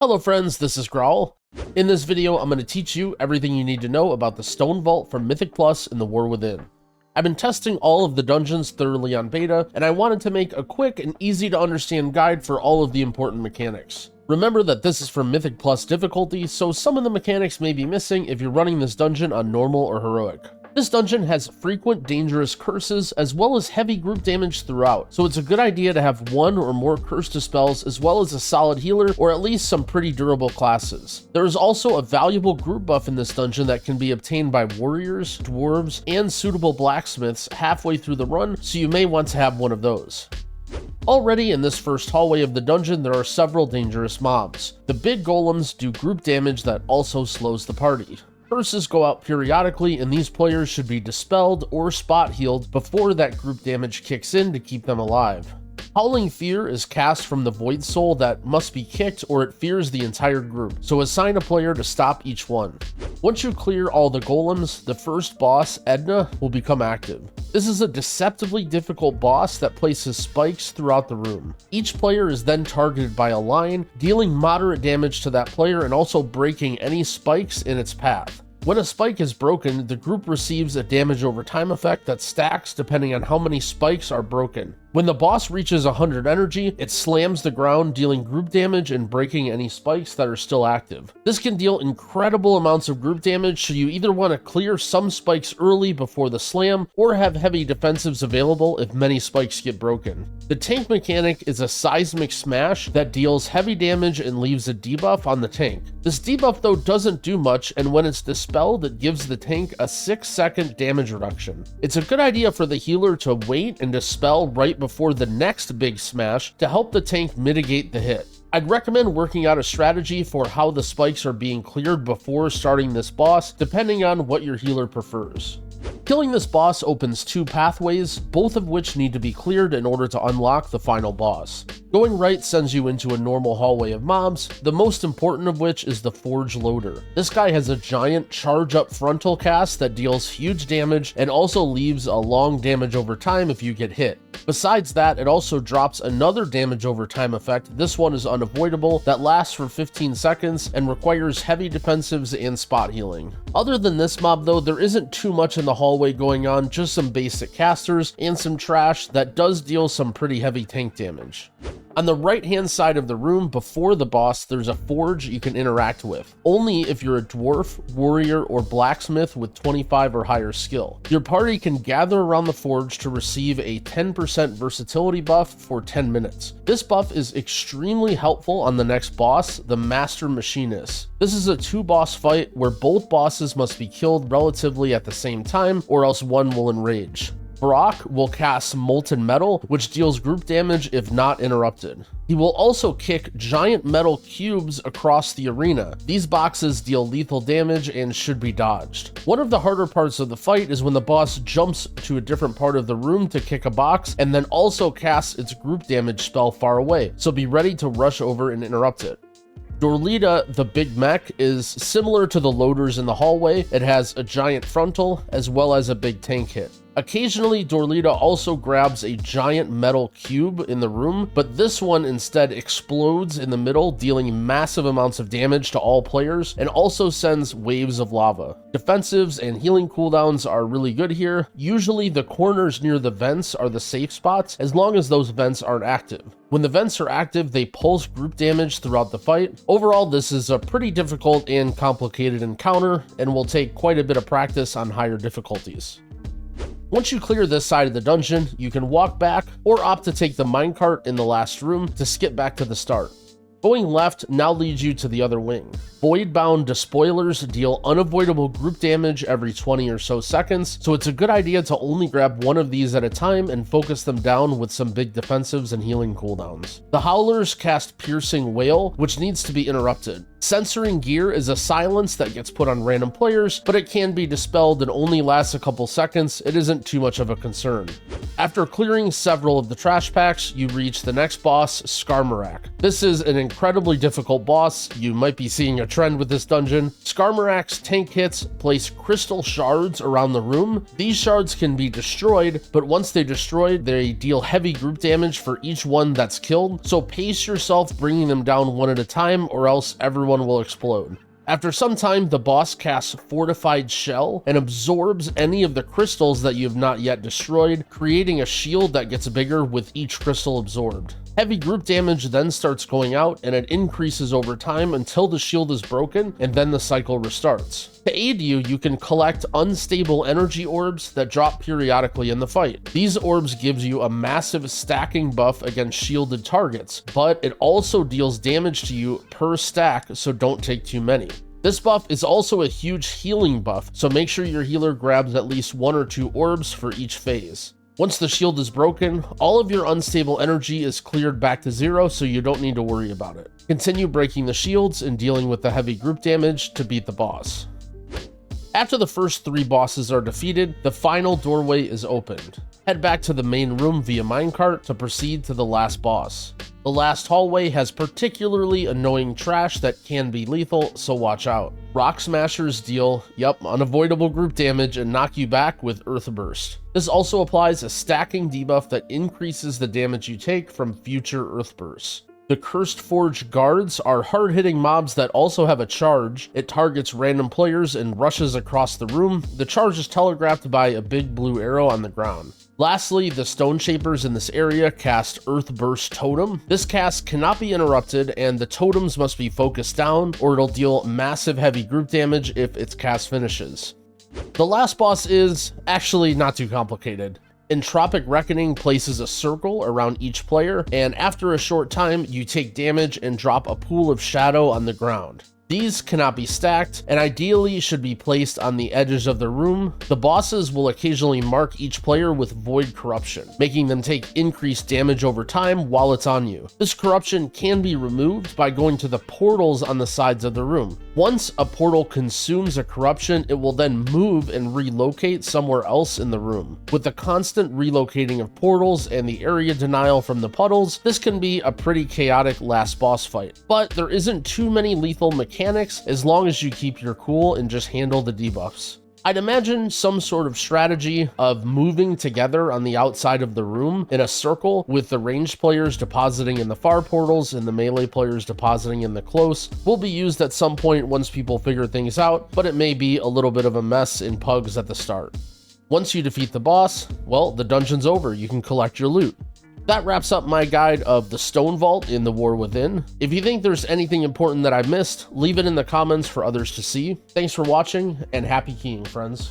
Hello friends, this is Growl. In this video, I'm going to teach you everything you need to know about the Stonevault from Mythic Plus in the War Within. I've been testing all of the dungeons thoroughly on beta, and I wanted to make a quick and easy to understand guide for all of the important mechanics. Remember that this is for Mythic Plus difficulty, so some of the mechanics may be missing if you're running this dungeon on normal or heroic. This dungeon has frequent dangerous curses as well as heavy group damage throughout, so it's a good idea to have one or more curse dispels as well as a solid healer or at least some pretty durable classes. There is also a valuable group buff in this dungeon that can be obtained by warriors, dwarves, and suitable blacksmiths halfway through the run, so you may want to have one of those. Already in this first hallway of the dungeon, there are several dangerous mobs. The big golems do group damage that also slows the party. Curses go out periodically, and these players should be dispelled or spot healed before that group damage kicks in to keep them alive. Howling Fear is cast from the Void Soul that must be kicked or it fears the entire group, so assign a player to stop each one. Once you clear all the golems, the first boss, E.D.N.A, will become active. This is a deceptively difficult boss that places spikes throughout the room. Each player is then targeted by a line, dealing moderate damage to that player and also breaking any spikes in its path. When a spike is broken, the group receives a damage over time effect that stacks depending on how many spikes are broken. When the boss reaches 100 energy, it slams the ground, dealing group damage and breaking any spikes that are still active. This can deal incredible amounts of group damage, so you either want to clear some spikes early before the slam, or have heavy defensives available if many spikes get broken. The tank mechanic is a seismic smash that deals heavy damage and leaves a debuff on the tank. This debuff though doesn't do much, and when it's dispelled, it gives the tank a 6-second damage reduction. It's a good idea for the healer to wait and dispel right before the next big smash to help the tank mitigate the hit. I'd recommend working out a strategy for how the spikes are being cleared before starting this boss, depending on what your healer prefers. Killing this boss opens two pathways, both of which need to be cleared in order to unlock the final boss. Going right sends you into a normal hallway of mobs, the most important of which is the Forge Loader. This guy has a giant charge up frontal cast that deals huge damage and also leaves a long damage over time if you get hit. Besides that, it also drops another damage over time effect. This one is unavoidable, that lasts for 15 seconds and requires heavy defensives and spot healing. Other than this mob though, there isn't too much in the hallway going on, just some basic casters and some trash that does deal some pretty heavy tank damage. On the right hand side of the room before the boss, there's a forge you can interact with, only if you're a dwarf, warrior, or blacksmith with 25 or higher skill. Your party can gather around the forge to receive a 10% versatility buff for 10 minutes. This buff is extremely helpful on the next boss, the Master Machinist. This is a 2-boss fight where both bosses must be killed relatively at the same time, or else one will enrage. Brock will cast Molten Metal, which deals group damage if not interrupted. He will also kick giant metal cubes across the arena. These boxes deal lethal damage and should be dodged. One of the harder parts of the fight is when the boss jumps to a different part of the room to kick a box and then also casts its group damage spell far away, so be ready to rush over and interrupt it. Dorlita, the big mech, is similar to the loaders in the hallway. It has a giant frontal as well as a big tank hit. Occasionally, Dorlita also grabs a giant metal cube in the room, but this one instead explodes in the middle, dealing massive amounts of damage to all players, and also sends waves of lava. Defensives and healing cooldowns are really good here. Usually the corners near the vents are the safe spots, as long as those vents aren't active. When the vents are active, they pulse group damage throughout the fight. Overall, this is a pretty difficult and complicated encounter, and will take quite a bit of practice on higher difficulties. Once you clear this side of the dungeon, you can walk back or opt to take the minecart in the last room to skip back to the start. Going left now leads you to the other wing. Void-bound despoilers deal unavoidable group damage every 20 or so seconds, so it's a good idea to only grab one of these at a time and focus them down with some big defensives and healing cooldowns. The Howlers cast Piercing Wail, which needs to be interrupted. Censoring Gear is a silence that gets put on random players, but it can be dispelled and only lasts a couple seconds. It isn't too much of a concern. After clearing several of the trash packs, you reach the next boss, Skarmorak. This is an incredibly difficult boss. You might be seeing a trend with this dungeon. Skarmorak's tank hits place crystal shards around the room. These shards can be destroyed, but once they're destroyed, they deal heavy group damage for each one that's killed, so pace yourself bringing them down one at a time or else everyone will explode. After some time, the boss casts Fortified Shell and absorbs any of the crystals that you have not yet destroyed, creating a shield that gets bigger with each crystal absorbed. Heavy group damage then starts going out, and it increases over time until the shield is broken, and then the cycle restarts. To aid you, you can collect unstable energy orbs that drop periodically in the fight. These orbs gives you a massive stacking buff against shielded targets, but it also deals damage to you per stack, so don't take too many. This buff is also a huge healing buff, so make sure your healer grabs at least 1 or 2 orbs for each phase. Once the shield is broken, all of your unstable energy is cleared back to 0, so you don't need to worry about it. Continue breaking the shields and dealing with the heavy group damage to beat the boss. After the first 3 bosses are defeated, the final doorway is opened. Head back to the main room via minecart to proceed to the last boss. The last hallway has particularly annoying trash that can be lethal, so watch out. Rock Smashers deal, unavoidable group damage and knock you back with Earth Burst. This also applies a stacking debuff that increases the damage you take from future Earth Bursts. The Cursed Forge guards are hard-hitting mobs that also have a charge. It targets random players and rushes across the room. The charge is telegraphed by a big blue arrow on the ground. Lastly, the Stone Shapers in this area cast Earth Burst Totem. This cast cannot be interrupted, and the totems must be focused down, or it'll deal massive heavy group damage if its cast finishes. The last boss is actually not too complicated. Entropic Reckoning places a circle around each player, and after a short time, you take damage and drop a pool of shadow on the ground. These cannot be stacked, and ideally should be placed on the edges of the room. The bosses will occasionally mark each player with Void Corruption, making them take increased damage over time while it's on you. This corruption can be removed by going to the portals on the sides of the room. Once a portal consumes a corruption, it will then move and relocate somewhere else in the room. With the constant relocating of portals and the area denial from the puddles, this can be a pretty chaotic last boss fight. But there isn't too many lethal mechanics as long as you keep your cool and just handle the debuffs. I'd imagine some sort of strategy of moving together on the outside of the room in a circle, with the ranged players depositing in the far portals and the melee players depositing in the close, will be used at some point once people figure things out, but it may be a little bit of a mess in pugs at the start. Once you defeat the boss, well, the dungeon's over. You can collect your loot. That wraps up my guide of the Stonevault in the War Within. If you think there's anything important that I missed, leave it in the comments for others to see. Thanks for watching, and happy keying, friends.